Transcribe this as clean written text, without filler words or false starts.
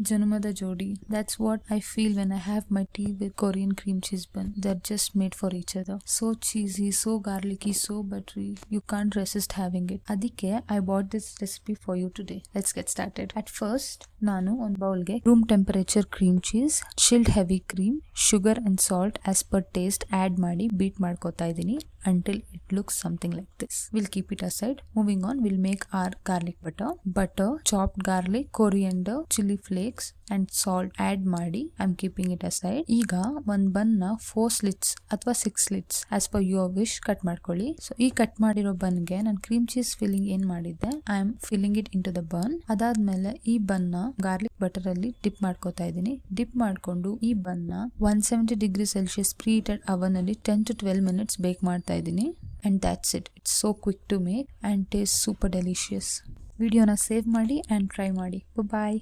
Janumada Jodi. That's what I feel when I have my tea with Korean cream cheese bun. They're just made for each other. So cheesy, so garlicky, so buttery. You can't resist having it. Adike I bought this recipe for you today. Let's get started. At first, ನಾನು ಒಂದು ಬೌಲ್ಗೆ room temperature cream cheese, chilled heavy cream, sugar and salt as per taste add ಮಾಡಿ beat ಮಾಡ್ಕೋತಾ ಇದ್ದೀನಿ until it looks something like this. We'll keep it aside. Moving on, we'll make our garlic butter, chopped garlic, coriander, chili flakes and salt add ಮಾಡಿ I'm keeping it aside. ಈಗ ಒಂದ್ ಬನ್ನ 4 slits ಅಥವಾ 6 slits as per your wish cut ಮಾಡ್ಕೊಳ್ಳಿ. So ಈ cut ಮಾಡಿರೋ ಬನ್ಗೆ ನಾನು ಕ್ರೀಮ್ ಚೀಸ್ ಫಿಲ್ಲಿಂಗ್ ಏನ್ ಮಾಡಿದ್ದೆ, I am filling it into the bun. ಅದಾದ್ಮೇಲೆ ಈ ಬನ್ನ ಗಾರ್ಲಿಕ್ ಬಟರ್ ಅಲ್ಲಿ ಡಿಪ್ ಮಾಡ್ಕೋತಾ ಇದ್ದೀನಿ. ಡಿಪ್ ಮಾಡ್ಕೊಂಡು ಈ ಬನ್ನ 170 ಡಿಗ್ರಿ ಸೆಲ್ಸಿಯಸ್ ಪ್ರೀ ಹೀಟೆಡ್ ಅವನ್ ಅಲ್ಲಿ 10 to 12 minutes ಬೇಕ್ ಮಾಡ್ತಾ ಇದ್ದೀನಿ. And that's it. It's so quick to make and tastes super delicious. ವಿಡಿಯೋನ ಸೇವ್ ಮಾಡಿ and try ಮಾಡಿ. Bye bye.